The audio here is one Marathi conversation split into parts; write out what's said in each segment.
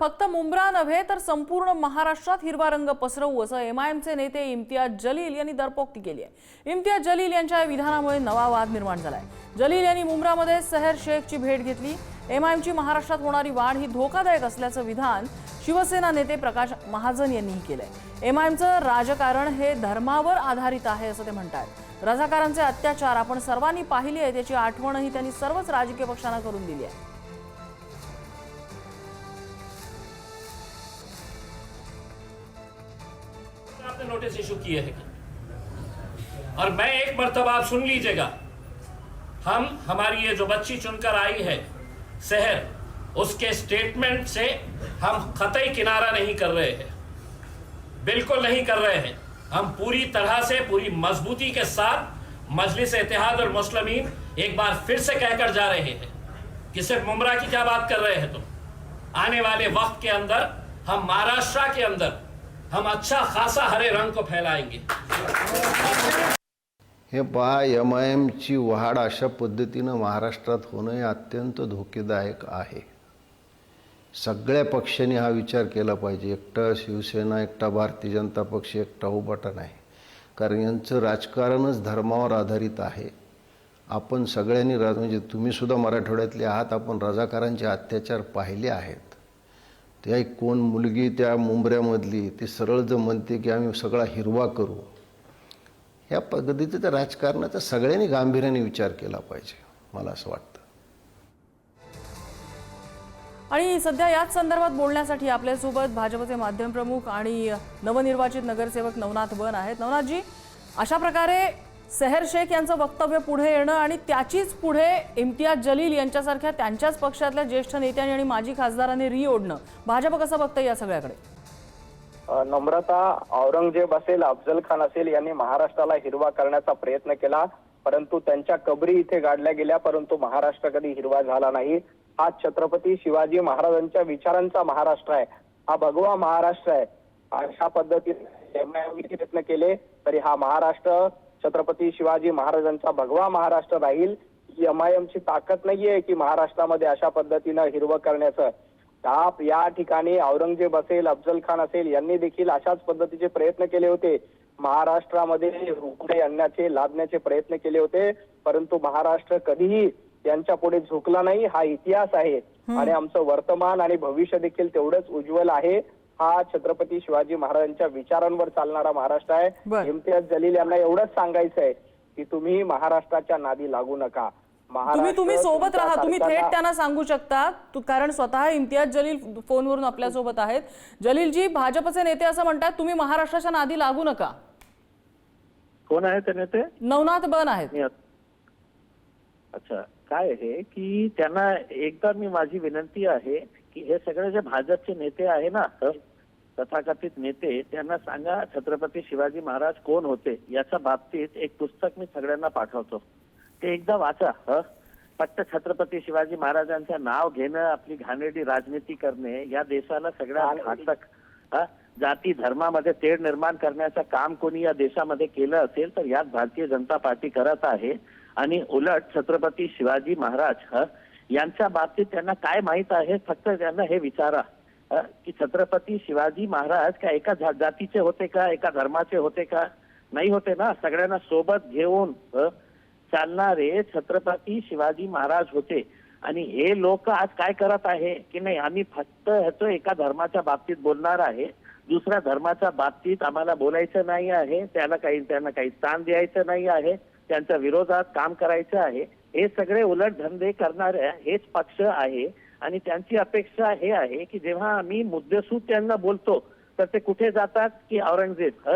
फक्त मुंब्रा नव्हे तर संपूर्ण महाराष्ट्रात हिरवा रंग पसरवू असं एमआयएमचे नेते इम्तियाज जलील यांनी दरपोक्ती केली आहे। इम्तियाज जलील यांच्या विधानामुळे नवा वाद निर्माण झालाय। जलील यांनी मुंब्रामध्ये सहर शेखची भेट घेतली। एमआयएमची महाराष्ट्रात होणारी वाढ ही धोकादायक असल्याचं विधान शिवसेना नेते प्रकाश महाजन यांनीही केलंय। एमआयएमचं राजकारण हे धर्मावर आधारित आहे असं ते म्हणतात। रजाकारांचे अत्याचार आपण सर्वांनी पाहिले आहेत याची आठवणही त्यांनी सर्वच राजकीय पक्षांना करून दिली आहे। आपने नोटिस इशू किए हैं और मैं एक मर्तबा आप सुन लीजिएगा, हमारी ये जो बच्ची चुनकर आई है शहर, उसके स्टेटमेंट से हम कतई किनारा नहीं कर रहे हैं, बिल्कुल नहीं कर रहे हैं। हम पूरी तरह से पूरी मजबूती के साथ मजलिस इत्तेहाद और मुस्लिमीन एक बार फिर से कहकर जा रहे हैं कि सिर्फ मुंब्रा की क्या बात कर रहे हैं तुम। आने वाले वक्त के अंदर हम महाराष्ट्र के अंदर हम अच्छा खासा हरे रंग को फैलाएंगे। हे पहा, एमआयएमची वाढ अशा पद्धतीनं महाराष्ट्रात होणं हे अत्यंत धोकेदायक आहे। सगळ्या पक्षांनी हा विचार केला पाहिजे। एकटा शिवसेना, एकटा भारतीय जनता पक्ष, एकटा उभाटा नाही, कारण यांचं राजकारणच धर्मावर आधारित आहे। आपण सगळ्यांनी म्हणजे तुम्ही सुद्धा मराठवाड्यातले आहात, आपण रजाकारांचे अत्याचार पाहिले आहेत। त्या कोण मुलगी त्या मुंब्र्यामधली ती सरळ जर म्हणते की आम्ही सगळा हिरवा करू, या पद्धतीचं राजकारणाचा सगळ्यांनी गांभीर्याने विचार केला पाहिजे, मला असं वाटतं। आणि सध्या याच संदर्भात बोलण्यासाठी आपल्यासोबत भाजपचे माध्यम प्रमुख आणि नवनिर्वाचित नगरसेवक नवनाथ बन आहेत। नवनाथजी, अशा प्रकारे सहर शेख यांचं वक्तव्य पुढे येणं आणि त्याचीच पुढे इम्तियाज जलील यांच्यासारख्या त्यांच्याच पक्षातल्या ज्येष्ठ नेत्यांनी आणि माजी खासदारांनी ओढणं, भाजप कसं बघतंय या सगळ्याकडे? नम्रता, औरंगजेब असेल, अफजल खान असेल यांनी महाराष्ट्राला हिरवा करण्याचा प्रयत्न केला, परंतु त्यांच्या कबरी इथे गाडल्या गेल्या, परंतु महाराष्ट्र कधी हिरवा झाला नाही। हा छत्रपती शिवाजी महाराजांच्या विचारांचा महाराष्ट्र आहे, हा भगवा महाराष्ट्र आहे। अशा पद्धतीने एमआयएमने प्रयत्न केले तरी हा महाराष्ट्र छत्रपती शिवाजी महाराजांचा भगवा महाराष्ट्र राहील। एमआयएमची ताकद नाहीये की महाराष्ट्रामध्ये अशा पद्धतीनं हिरवं करण्याचं। या ठिकाणी औरंगजेब असेल, अफजल खान असेल यांनी देखील अशाच पद्धतीचे प्रयत्न केले होते। महाराष्ट्रामध्ये रुपये आणण्याचे, लादण्याचे प्रयत्न केले होते, परंतु महाराष्ट्र कधीही यांच्या पुढे झुकला नाही। हा इतिहास आहे आणि आमचं वर्तमान आणि भविष्य देखील तेवढंच उज्ज्वल आहे। हा छत्रपती शिवाजी महाराजांच्या विचारांवर चालणारा महाराष्ट्र आहे। इम्तियाज जलील यांना एवढंच सांगायचं आहे की तुम्ही महाराष्ट्राच्या नादी लागू नका। तुम्ही सोबत राहा, तुम्ही थेट त्यांना सांगू शकता, कारण स्वतः इम्तियाज जलील फोनवरून आपल्या सोबत आहेत। जलीलजी, भाजपचे नेते असं म्हणतात तुम्ही महाराष्ट्राच्या नादी लागू नका। कोण आहे ते नेते? नवनाथ बन आहेत। अच्छा, काय आहे की त्यांना एकदा माझी विनंती आहे की हे सगळे जे भाजपचे नेते आहे ना, तथाकथित नेते, त्यांना सांगा छत्रपती शिवाजी महाराज कोण होते याच्या बाबतीत एक पुस्तक मी सगळ्यांना पाठवतो, ते एकदा वाचा। फक्त छत्रपती शिवाजी महाराजांचं नाव घेणं, आपली घाणेरडी राजनीती करणे, या देशाला सगळ्यात घातक जाती धर्मामध्ये तेढ निर्माण करण्याचं काम कोणी या देशामध्ये केलं असेल तर यात भारतीय जनता पार्टी करत आहे। आणि उलट छत्रपती शिवाजी महाराज यांच्या बाबतीत त्यांना काय माहित आहे, फक्त त्यांना हे विचारा की छत्रपती शिवाजी महाराज का एका जातीचे होते का, एका धर्माचे होते का? नाही होते ना, सगळ्यांना सोबत घेऊन चालणारे छत्रपती शिवाजी महाराज होते। आणि हे लोक आज काय करत आहे की नाही, आम्ही फक्त ह्याचं एका धर्माच्या बाबतीत बोलणार आहे, दुसऱ्या धर्माच्या बाबतीत आम्हाला बोलायचं नाही आहे, त्यांना काही स्थान द्यायचं नाही आहे, त्यांच्या विरोधात काम करायचं आहे। हे सगळे उलट धंदे करणारे हेच पक्ष आहे आणि त्यांची अपेक्षा हे आहे की जेव्हा आम्ही मुद्देसूद त्यांना बोलतो तर ते कुठे जातात की औरंगजेब।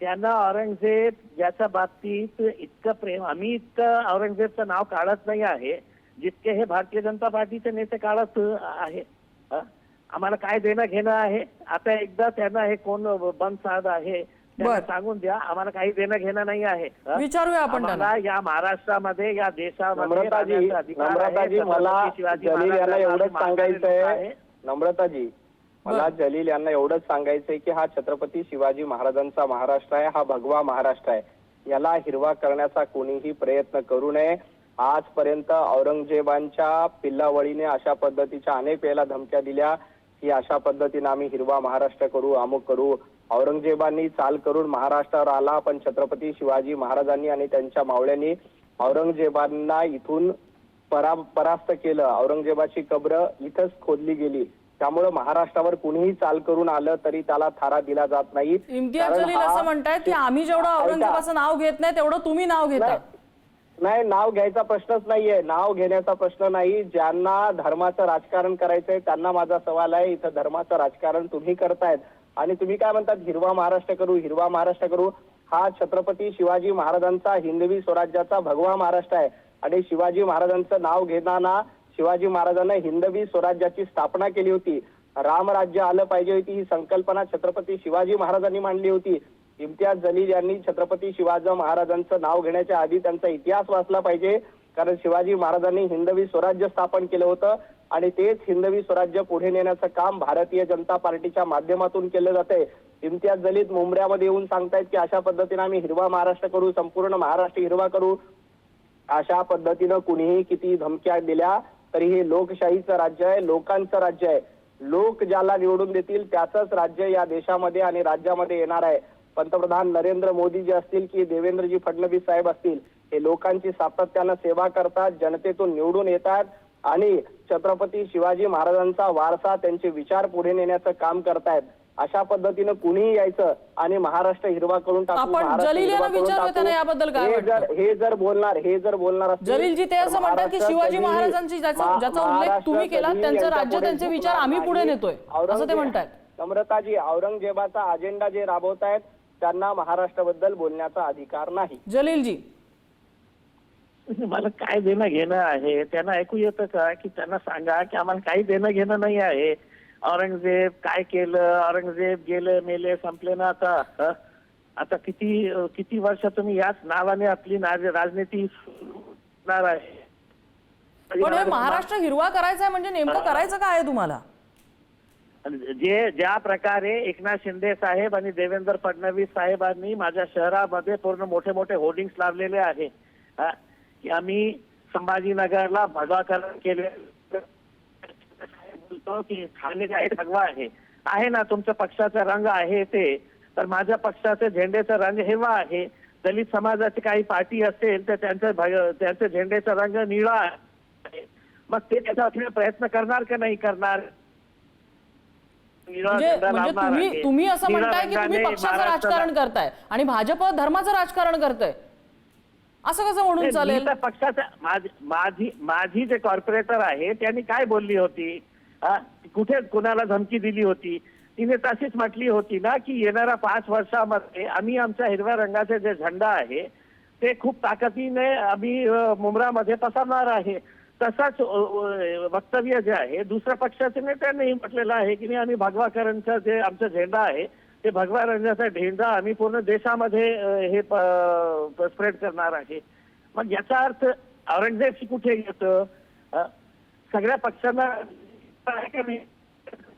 त्यांना औरंगजेब याच्या बाबतीत इतकं प्रेम, आम्ही इतकं औरंगजेबचं नाव काढत नाही आहे जितके हे भारतीय जनता पार्टीचे नेते काढत आहे। आम्हाला काय देणं घेणं आहे? आता एकदा त्यांना हे कोण बन साध आहे सांगून द्या, आम्हाला काही देणं घेणं नाही आहे। विचारूया आपण मला या महाराष्ट्रामध्ये, या देशामध्ये नम्रताजी, मला जलील यांना एवढंच सांगायचंय, नम्रताजी मला जलील यांना एवढंच सांगायचंय की हा छत्रपती शिवाजी महाराजांचा महाराष्ट्र आहे, हा भगवा महाराष्ट्र आहे। याला हिरवा करण्याचा कोणीही प्रयत्न करू नये। आजपर्यंत औरंगजेबांच्या पिल्लावळीने अशा पद्धतीच्या अनेक वेळेला धमक्या दिल्या, की अशा पद्धतीने आम्ही हिरवा महाराष्ट्र करू, अमुक करू. औरंगजेबांनी चाल करून महाराष्ट्रावर आला, पण छत्रपती शिवाजी महाराजांनी आणि त्यांच्या मावळ्यांनी औरंगजेबांना इथून परास्त केलं. औरंगजेबाची कब्र इथंच खोदली गेली. त्यामुळे महाराष्ट्रावर कुणीही चाल करून आलं तरी त्याला थारा दिला जात नाही. इम्तियाज कारण जलील हा- असं म्हणतायत की आम्ही जेवढं औरंगजेबाचं नाव घेत नाही तेवढं तुम्ही नाव घेता. नाही, नाव घ्यायचा प्रश्नच नाहीये. नाव घेण्याचा प्रश्न नाही. ज्यांना धर्माचं राजकारण करायचंय त्यांना माझा सवाल आहे, इथं धर्माचं राजकारण तुम्ही करतायत आणि तुम्ही काय म्हणतात हिरवा महाराष्ट्र करू, हिरवा महाराष्ट्र करू. हा छत्रपती शिवाजी महाराजांचा हिंदवी स्वराज्याचा भगवा महाराष्ट्र आहे आणि शिवाजी महाराजांचं नाव घेताना शिवाजी महाराजांना हिंदवी स्वराज्याची स्थापना केली होती. रामराज्य आलं पाहिजे होती ही संकल्पना छत्रपती शिवाजी महाराजांनी मांडली होती. इम्तियाज जलील यांनी छत्रपती शिवाजी महाराजांचं नाव घेण्याच्या आधी त्यांचा इतिहास वाचला पाहिजे, कारण शिवाजी महाराजांनी हिंदवी स्वराज्य स्थापन केलं होतं आणि तेच हिंदवी स्वराज्य पुढे नेण्याचं काम भारतीय जनता पार्टीच्या माध्यमातून केलं जातंय. इम्तियाज जलील मुंबऱ्यामध्ये येऊन सांगतायत की अशा पद्धतीने आम्ही हिरवा महाराष्ट्र करू, संपूर्ण महाराष्ट्र हिरवा करू. अशा पद्धतीनं कुणीही किती धमक्या दिल्या तरी हे लोकशाहीचं राज्य आहे, लोकांचं राज्य आहे. लोक ज्याला निवडून देतील त्याचंच राज्य या देशामध्ये आणि राज्यामध्ये येणार आहे. पंतप्रधान नरेंद्र मोदी जे असतील की देवेंद्रजी फडणवीस साहेब असतील, हे लोकांची सातत्यानं सेवा करतात, जनतेतून निवडून येतात आणि छत्रपती शिवाजी महाराजांचा वारसा, त्यांचे विचार पुढे नेण्याचं काम करतायत. अशा पद्धतीनं कुणीही यायचं आणि महाराष्ट्र हिरवा करून टाकू, आपण महाराष्ट्र जलील हिरवा यांना करून विचारूया त्यांना टाकू. याबद्दल काय वाटतं? हे जर बोलणार असतील, जलीलजी ते असं तर म्हणतात की महाराष्ट्र शिवाजी कधीही- महाराजांची ज्याचा उल्लेख महाराष्ट्र तुम्ही केला कधीही त्यांचं यांच्या राज्य पुढे त्यांचे विचार झुकणार आम्ही पुढे नाही. नेतोय असं ते म्हणतात. नम्रताजी, औरंगजेबाचा अजेंडा जे राबवतायत त्यांना महाराष्ट्राबद्दल बोलण्याचा अधिकार नाही. जलीलजी मला काय देणं घेणं आहे त्यांना ऐकू येतं का? की त्यांना सांगा की आम्हाला काही देणं घेणं नाही आहे. औरंगजेब काय केलं, औरंगजेब गेले मेले संपले ना आता. आता किती वर्ष तुम्ही याच नावाने आपली राजनीती करणार आहे. पण हे महाराष्ट्र हिरवा करायचा आहे म्हणजे नेमकं करायचं काय आहे तुम्हाला? ज्या प्रकारे एकनाथ शिंदे साहेब आणि देवेंद्र फडणवीस साहेबांनी माझ्या शहरामध्ये पूर्ण मोठे मोठे होर्डिंग्स लावलेले आहे की आम्ही संभाजीनगरला भगवाकरण केले, बोलतो की ठाणे आहे भगवा आहे ना तुमच्या पक्षाचा रंग आहे ते, तर माझ्या पक्षाचे झेंडेचा रंग हिरवा आहे. दलित समाजाची काही पार्टी असेल तर त्यांच्या झेंडेचा रंग निळा आहे. मग ते त्याचा प्रयत्न करणार का नाही करणार? म्हणजे तुम्ही असं म्हणताय की तुम्ही पक्षाचं राजकारण करताय आणि भाजप धर्माचं राजकारण करताय, असं कसं म्हणून चालेल? पक्षाचा माझी जे कॉर्पोरेटर आहे त्यांनी काय बोलली होती, कुठे कुणाला धमकी दिली होती? तिने तशीच म्हटली होती ना की येणाऱ्या 5 वर्षामध्ये आम्ही आमच्या हिरव्या रंगाचे जे झेंडा आहे ते खूप ताकदीने आम्ही मुंब्रामध्ये पसरणार आहे. तसाच वक्तव्य जे आहे दुसऱ्या पक्षाच्या नेत्यांनी म्हटलेलं आहे की आम्ही भगवाकरणचा जे आमचा झेंडा आहे ते भगवा रंगाचा झेंडा आम्ही पूर्ण देशामध्ये हे स्प्रेड करणार आहे. मग याचा अर्थ औरंगजेब कुठे येतं? सगळ्या पक्षांना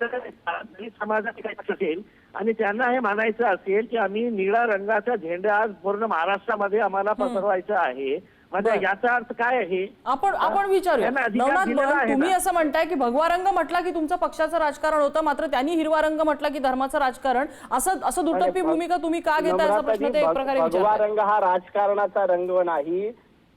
समाजाचे काही पक्ष असेल आणि त्यांना हे मानायचं असेल की आम्ही निळा रंगाचा झेंडा आज पूर्ण महाराष्ट्रामध्ये आम्हाला पसरवायचा आहे, म्हणजे याचा अर्थ काय आहे? आपण विचारूया. नवनाथ, तुम्ही असं म्हणताय की भगवा रंग म्हटला की तुमचं पक्षाचं राजकारण होतं, मात्र त्यांनी हिरवा रंग म्हटला की धर्माचं राजकारण, असं दुटप्पी भूमिका तुम्ही का घेताय असा प्रश्न ते एक प्रकारे भगवा रंग हा राजकारणाचा रंग नाही,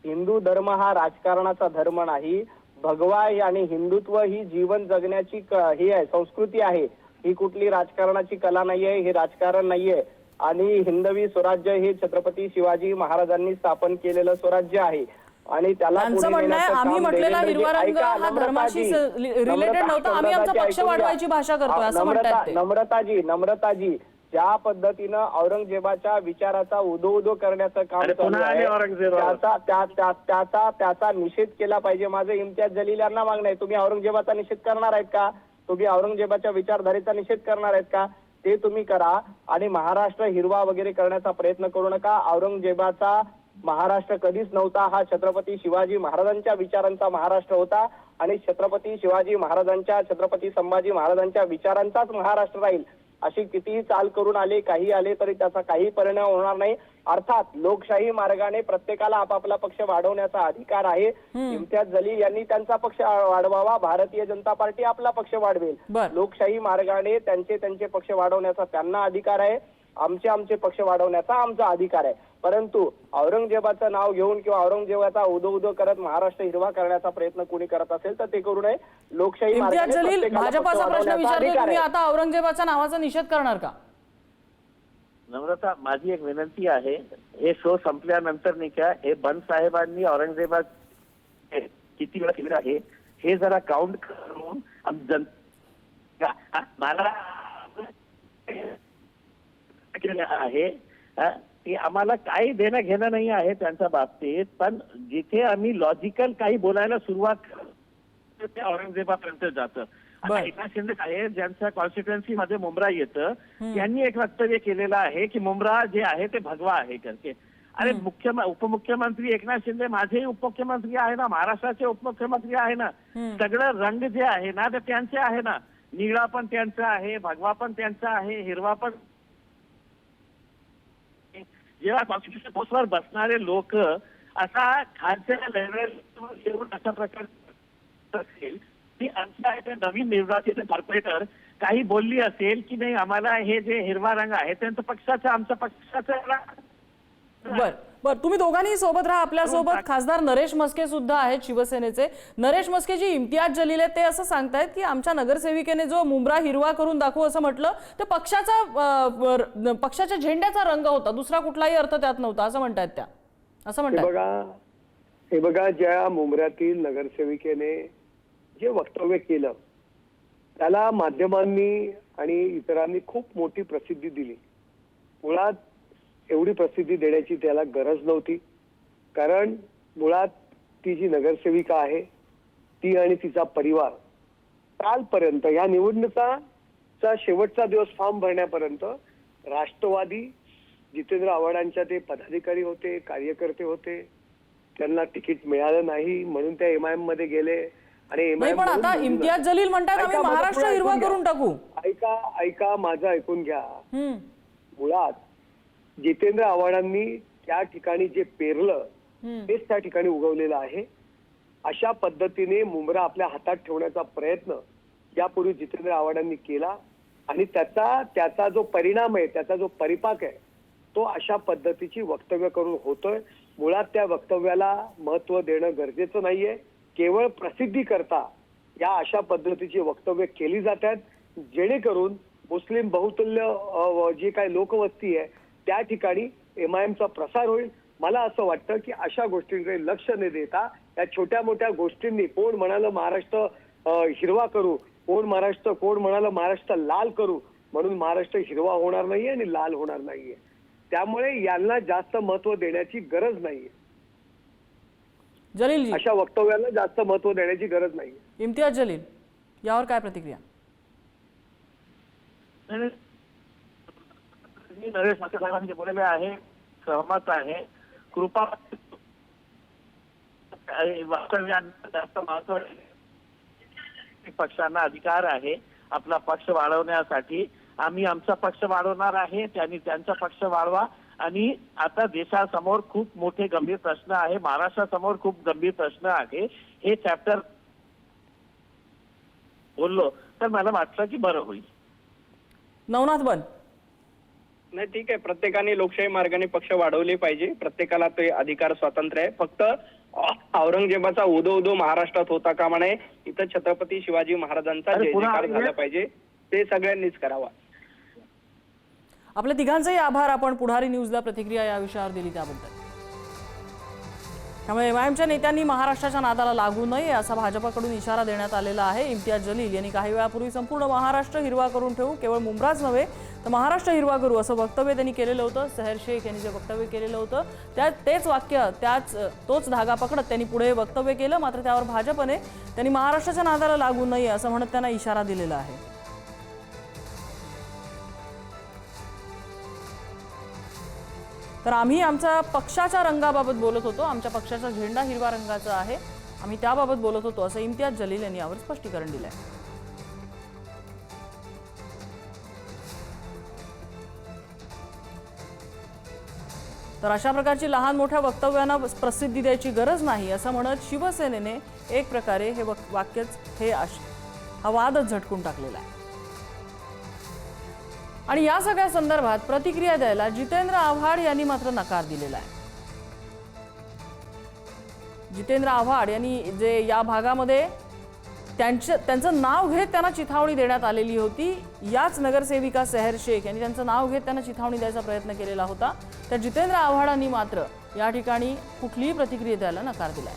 हिंदू धर्म हा राजकारणाचा धर्म नाही. भगवा आणि हिंदुत्व ही जीवन जगण्याची ही आहे, संस्कृती आहे. ही कुठली राजकारणाची कला नाहीये, हे राजकारण नाहीये. आणि हिंदवी स्वराज्य हे छत्रपती शिवाजी महाराजांनी स्थापन केलेलं स्वराज्य आहे आणि त्याला आम्ही म्हटलेला हिरवा रंग हा धर्माशी रिलेटेड नव्हता, आम्ही आमचा पक्ष वाढवायची भाषा करतोय असं म्हणतात ते. नम्रताजी, ज्या पद्धतीनं औरंगजेबाच्या विचाराचा उदो करण्याचं काम चालू आहे त्याचा निषेध केला पाहिजे. माझं इम्तियाज जलील यांना मागणं आहे, तुम्ही औरंगजेबाचा निषेध करणार आहेत का? तुम्ही औरंगजेबाच्या विचारधारेचा निषेध करणार आहेत का? ते तुम्ही करा आणि महाराष्ट्र हिरवा वगैरे करण्याचा प्रयत्न करू नका. औरंगजेबाचा महाराष्ट्र कधीच नव्हता, हा छत्रपती शिवाजी महाराजांच्या विचारांचा महाराष्ट्र होता आणि छत्रपती शिवाजी महाराजांच्या, छत्रपती संभाजी महाराजांच्या विचारांचाच महाराष्ट्र राहील. अशी कितीही चाल करून आले, काही आले तरी त्याचा काही परिणाम होणार नाही. अर्थात लोकशाही मार्गाने प्रत्येकाला आपापला पक्ष वाढवण्याचा अधिकार आहे. इम्तियाज जलील यांनी त्यांचा पक्ष वाढवावा, भारतीय जनता पार्टी आपला पक्ष वाढवेल. बरं. लोकशाही मार्गाने त्यांचे पक्ष वाढवण्याचा त्यांना अधिकार आहे, आमचे पक्ष वाढवण्याचा आमचा अधिकार आहे. परंतु औरंगजेबाचं नाव घेऊन किंवा औरंगजेबाचा उदो करत महाराष्ट्र हिरवा करण्याचा प्रयत्न कोणी करत असेल तर ते करू नये. लोकशाही इम्तियाज मार्गाने जलील, प्रत्येकाला पक्ष भाजपाचा प्रश्न वाढवण्याचा विचारतोय, अधिकार तुम्ही आहे. आता औरंगजेबाच्या नावाचा निषेध करणार का? नम्रता, माझी एक विनंती आहे, हे शो संपल्यानंतर नाही का हे बन साहेबांनी औरंगजेबा किती वेळा केलं आहे हे जरा काउंट करून मला आहे की आम्हाला काही देणं घेणं नाही आहे त्यांच्या बाबतीत, पण जिथे आम्ही लॉजिकल काही बोलायला सुरुवात करतो ते औरंगजेबापर्यंत जातं. आता एकनाथ शिंदे साहेब ज्यांच्या कॉन्स्टिट्युएन्सी मध्ये मुंब्रा येतं त्यांनी एक वक्तव्य केलेलं आहे की मुंब्रा जे आहे ते भगवा आहे करके. अरे उपमुख्यमंत्री एकनाथ शिंदे माझेही उपमुख्यमंत्री आहे ना, महाराष्ट्राचे उपमुख्यमंत्री आहे ना, सगळं रंग जे आहे ना ते त्यांचे आहे ना, निळा पण त्यांचा आहे, भगवा पण त्यांचा आहे, हिरवा पण. जेव्हा कॉन्स्टिट्युशन पोस्टवर बसणारे लोक असा खालच्या लेवलवर येऊन अशा प्रकारचे असेल की आमच्या नवीन निर्वाचित कॉर्पोरेटर काही बोलली असेल की नाही आम्हाला हे जे हिरवा रंग आहे त्यांचं पक्षाचं आमच्या पक्षाचं. बर, तुम्ही दोघांनी सोबत राहा. आपल्या सोबत खासदार नरेश मस्के सुद्धा आहेत शिवसेनेचे. नरेश मस्के जी इम्तियाज जलील आहेत ते असं सांगतायत की आमच्या नगरसेविकेने जो मुंब्रा हिरवा करून दाखवू असं म्हटलं ते पक्षाच्या झेंड्याचा रंग होता, दुसरा कुठलाही अर्थ त्यात नव्हता असं म्हणतायत त्या. असं म्हणतात. हे बघा, ज्या मुंब्र्यातील नगरसेविकेने जे वक्तव्य केलं त्याला माध्यमांनी आणि इतरांनी खूप मोठी प्रसिद्धी दिली. मुळात एवढी प्रसिद्धी देण्याची त्याला गरज नव्हती, कारण मुळात ती जी नगरसेविका आहे ती आणि तिचा परिवार कालपर्यंत या निवडणुकाचा शेवटचा दिवस फॉर्म भरण्यापर्यंत राष्ट्रवादी जितेंद्र आव्हाडांच्या ते पदाधिकारी होते, कार्यकर्ते होते. त्यांना तिकीट मिळालं नाही म्हणून त्या एमआयएम मध्ये गेले आणि पण आता इम्तियाज जलील म्हणतात आम्ही महाराष्ट्र हिरवा करून टाकू. ऐका माझं ऐकून घ्या. मुळात जितेंद्र आव्हाडांनी त्या ठिकाणी जे पेरलं तेच त्या ठिकाणी उगवलेलं आहे. अशा पद्धतीने मुंब्रा आपल्या हातात ठेवण्याचा प्रयत्न यापूर्वी जितेंद्र आव्हाडांनी केला आणि त्याचा जो परिणाम आहे, त्याचा जो परिपाक आहे तो अशा पद्धतीची वक्तव्य करून होतोय. मुळात त्या वक्तव्याला महत्व देणं गरजेचं नाहीये. केवळ प्रसिद्धी करता या अशा पद्धतीची वक्तव्य केली जातात जेणेकरून मुस्लिम बहुतुल्य जी काही लोकवस्ती आहे त्या ठिकाणी एमआयएमचा प्रसार होईल. मला असं वाटतं की अशा गोष्टींकडे लक्ष न देता या छोट्या मोठ्या गोष्टींनी, कोण म्हणालं महाराष्ट्र हिरवा करू, कोण म्हणालं महाराष्ट्र लाल करू, म्हणून महाराष्ट्र हिरवा होणार नाहीये आणि लाल होणार नाहीये. त्यामुळे यांना जास्त महत्व देण्याची गरज नाहीये. जलील जी, अशा वक्तव्याला जास्त महत्व देण्याची गरज नाहीये. इम्तियाज जलील यावर काय प्रतिक्रिया? मी नरेश मस्के साहेबांनी जे बोललेले आहे सहमत आहे. कृपा वक्तव्यांना जास्त महत्व, पक्षांना अधिकार आहे आपला पक्ष वाढवण्यासाठी. आम्ही आमचा पक्ष वाढवणार आहे, त्यांनी त्यांचा पक्ष वाढवा. आणि आता देशासमोर खूप मोठे गंभीर प्रश्न आहे, महाराष्ट्रासमोर खूप गंभीर प्रश्न आहे. हे चॅप्टर बोललो तर मला वाटलं की बरं होईल. नवनाथ बन, नाही ठीक आहे, प्रत्येकाने लोकशाही मार्गाने पक्ष वाढवले पाहिजे, प्रत्येकाला ते अधिकार स्वातंत्र्य आहे. फक्त औरंगजेबाचा उदो महाराष्ट्रात होता कामा नये. इथं छत्रपती शिवाजी महाराजांचा जय जयकार झाला पाहिजे, ते सगळ्यांनीच करावा. आपल्या तिघांचेही आभार. आपण पुढारी न्यूजला प्रतिक्रिया या विषयावर दिली त्याबद्दल. त्यामुळे एमआयएमच्या नेत्यांनी महाराष्ट्राच्या नादाला लागू नये असा भाजपकडून इशारा देण्यात आलेला आहे. इम्तियाज जलील यांनी काही वेळापूर्वी संपूर्ण महाराष्ट्र हिरवा करून ठेवू, केवळ मुंब्राच नव्हे तर महाराष्ट्र हिरवा करू असं वक्तव्य त्यांनी केलेलं होतं. सहर शेख यांनी जे वक्तव्य केलेलं होतं तेच वाक्य, तोच धागा पकडत त्यांनी पुढे वक्तव्य केलं. मात्र त्यावर भाजपने त्यांनी महाराष्ट्राच्या नादाला लागू नये असं म्हणत त्यांना इशारा दिलेला आहे. तर आम्ही आमच्या पक्षाच्या रंगाबाबत बोलत होतो, आमच्या पक्षाचा झेंडा हिरवा रंगाचा आहे, आम्ही त्याबाबत बोलत होतो असं इम्तियाज जलील यांनी यावर स्पष्टीकरण दिलंय. तर अशा प्रकारची लहान मोठ्या वक्तव्यांना प्रसिद्धी द्यायची गरज नाही असं म्हणत शिवसेनेने एक प्रकारे हे वाक्यच हा वादच झटकून टाकलेला आहे। आणि या सगळ्या संदर्भात प्रतिक्रिया द्यायला जितेंद्र आव्हाड यांनी मात्र नकार दिलेला आहे। जितेंद्र आव्हाड यांनी जे या भागामध्ये त्यांचं नाव घेत त्यांना चिथावणी देण्यात आलेली होती, याच नगरसेविका सेहर शेख यांनी त्यांचं नाव घेत त्यांना चिथावणी द्यायचा प्रयत्न केलेला होता, तर जितेंद्र आव्हाडांनी मात्र या ठिकाणी कुठलीही प्रतिक्रिया द्यायला नकार दिलाय।